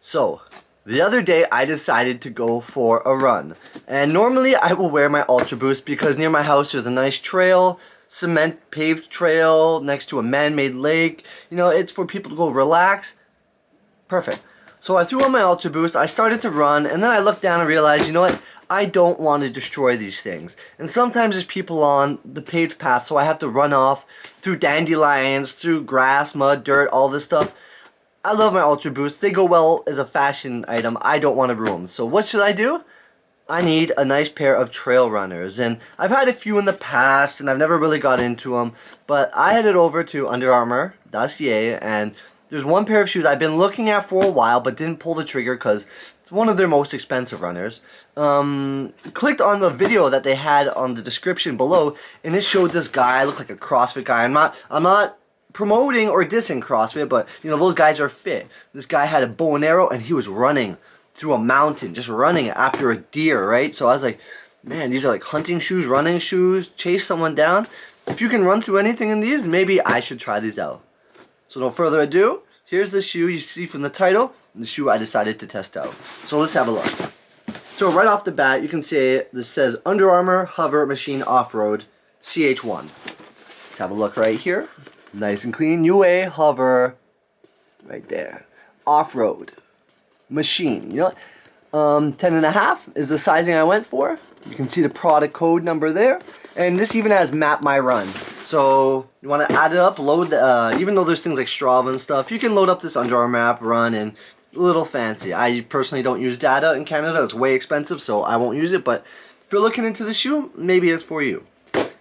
So, the other day I decided to go for a run. And normally I will wear my Ultra Boost because near my house there's a nice trail, cement paved trail next to a man-made lake. You know, it's for people to go relax. Perfect. So I threw on my Ultra Boost, I started to run, and then I looked down and realized, you know what? I don't want to destroy these things. And sometimes there's people on the paved path, so I have to run off through dandelions, through grass, mud, dirt, all this stuff. I love my Ultra Boosts. They go well as a fashion item. I don't want to ruin them. So what should I do? I need a nice pair of trail runners. And I've had a few in the past, and I've never really got into them. But I headed over to underarmour.ca, and there's one pair of shoes I've been looking at for a while, but didn't pull the trigger because it's one of their most expensive runners. Clicked on the video that they had on the description below, and it showed this guy, looked like a CrossFit guy. I'm not promoting or dissing CrossFit, but you know, those guys are fit. This guy had a bow and arrow and he was running through a mountain, just running after a deer, right? So I was like, man, these are like hunting shoes, running shoes, chase someone down. If you can run through anything in these, maybe I should try these out. So no further ado, here's the shoe you see from the title, the shoe I decided to test out. So let's have a look. So right off the bat, you can see this says Under Armour HOVR Machina Off-Road CH1. Let's have a look right here. Nice and clean. UA HOVR right there. Off-road machine. You know, 10.5 is the sizing I went for. You can see the product code number there, and this even has Map My Run. So you want to add it up, load the, even though there's things like Strava and stuff, you can load up this Under Armour app, run, and a little fancy. I personally don't use data in Canada. It's way expensive, so I won't use it. But if you're looking into the shoe, maybe it's for you.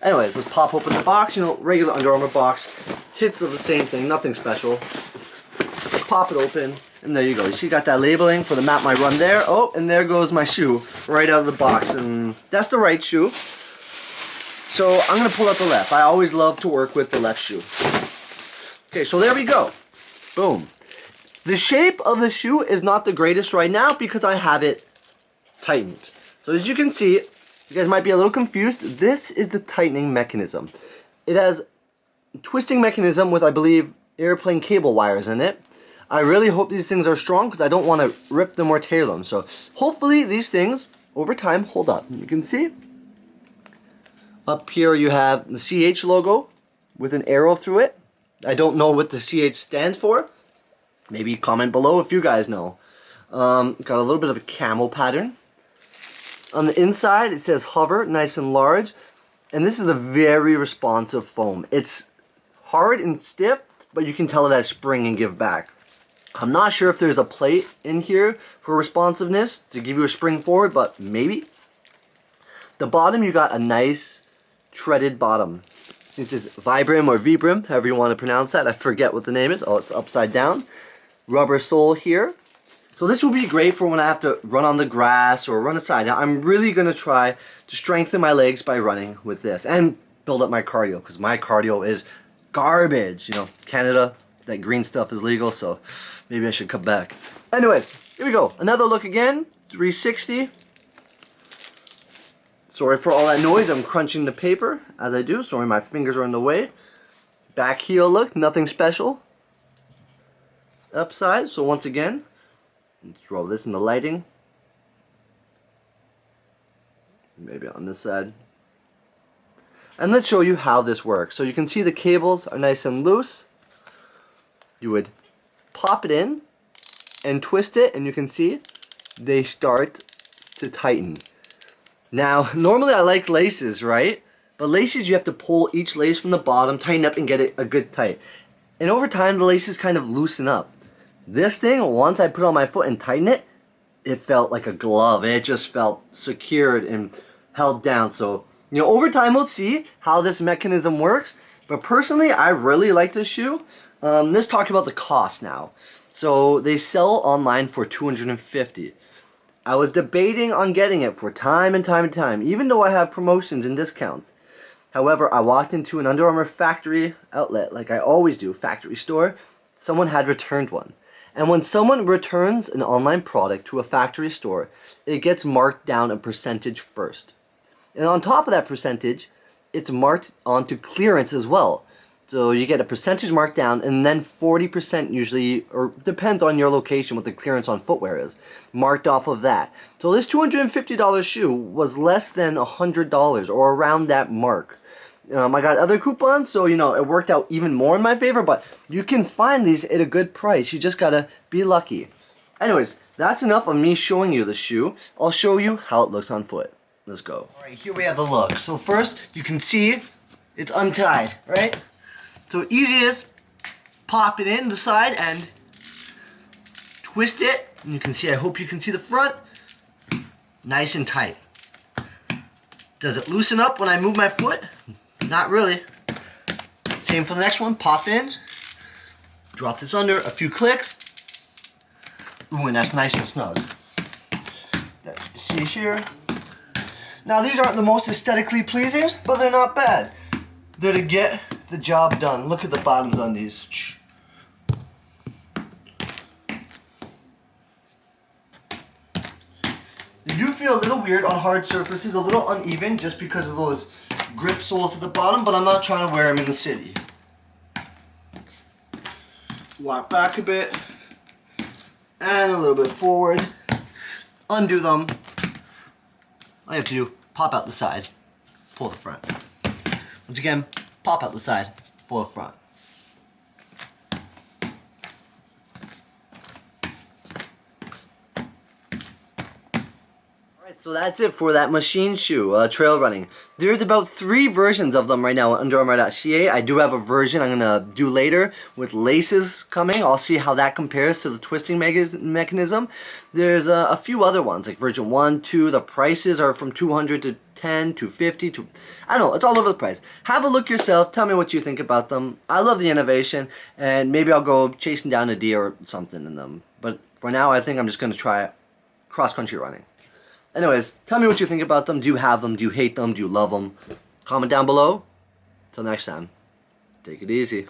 Anyways, let's pop open the box. You know, regular Under Armour box. Hits of the same thing, nothing special. Let's pop it open, and there you go. You see, got that labeling for the Map My Run there. Oh, and there goes my shoe right out of the box, and that's the right shoe. So I'm gonna pull out the left. I always love to work with the left shoe. Okay, so there we go. Boom. The shape of the shoe is not the greatest right now because I have it tightened. So as you can see, you guys might be a little confused. This is the tightening mechanism. It has a twisting mechanism with, I believe, airplane cable wires in it. I really hope these things are strong because I don't want to rip them or tear them. So hopefully these things, over time, hold up. You can see up here you have the CH logo with an arrow through it. I don't know what the CH stands for. Maybe comment below if you guys know. Got a little bit of a camel pattern. On the inside, it says HOVR, nice and large. And this is a very responsive foam. It's hard and stiff, but you can tell it has spring and give back. I'm not sure if there's a plate in here for responsiveness to give you a spring forward, but maybe. The bottom, you got a nice treaded bottom. Since it's Vibram or Vibram, however you want to pronounce that. I forget what the name is. Oh, it's upside down. Rubber sole here. So this will be great for when I have to run on the grass or run aside. Now, I'm really going to try to strengthen my legs by running with this and build up my cardio because my cardio is garbage. You know, Canada, that green stuff is legal, so maybe I should cut back. Anyways, here we go. Another look again, 360. Sorry for all that noise. I'm crunching the paper as I do. Sorry, my fingers are in the way. Back heel look, nothing special. Upside, so once again, let's throw this in the lighting. Maybe on this side. And let's show you how this works. So you can see the cables are nice and loose. You would pop it in and twist it, and you can see they start to tighten. Now, normally I like laces, right? But laces, you have to pull each lace from the bottom, tighten up, and get it a good tight. And over time, the laces kind of loosen up. This thing, once I put it on my foot and tighten it, it felt like a glove. It just felt secured and held down. So, you know, over time we'll see how this mechanism works. But personally, I really like this shoe. Let's talk about the cost now. So they sell online for $250. I was debating on getting it for time and time and time, even though I have promotions and discounts. However, I walked into an Under Armour factory outlet, like I always do, factory store. Someone had returned one. And when someone returns an online product to a factory store, it gets marked down a percentage first. And on top of that percentage, it's marked onto clearance as well. So you get a percentage marked down, and then 40% usually, or depends on your location, what the clearance on footwear is, marked off of that. So this $250 shoe was less than $100 or around that mark. I got other coupons, so it worked out even more in my favor, but you can find these at a good price. You just gotta be lucky. Anyways, that's enough of me showing you the shoe. I'll show you how it looks on foot. Let's go. Alright, here we have the look. So first, you can see it's untied, right? So easy is pop it in the side and twist it. And you can see, I hope you can see the front. Nice and tight. Does it loosen up when I move my foot? Not really. Same for the next one. Pop in. Drop this under. A few clicks. Ooh, and that's nice and snug. That you see here. Now these aren't the most aesthetically pleasing, but they're not bad. They're to get the job done. Look at the bottoms on these. They do feel a little weird on hard surfaces, a little uneven just because of those grip soles at the bottom, but I'm not trying to wear them in the city. Walk back a bit and a little bit forward. Undo them. All you have to do, pop out the side, pull the front. Once again, pop out the side, pull the front. So that's it for that machine shoe, trail running. There's about 3 versions of them right now on UnderArmour.ca. I do have a version I'm going to do later with laces coming. I'll see how that compares to the twisting mechanism. There's a few other ones, like version 1, 2. The prices are from $200 to $10 to $50 to... I don't know, it's all over the place. Have a look yourself. Tell me what you think about them. I love the innovation, and maybe I'll go chasing down a deer or something in them. But for now, I think I'm just going to try cross-country running. Anyways, tell me what you think about them. Do you have them? Do you hate them? Do you love them? Comment down below. Till next time, take it easy.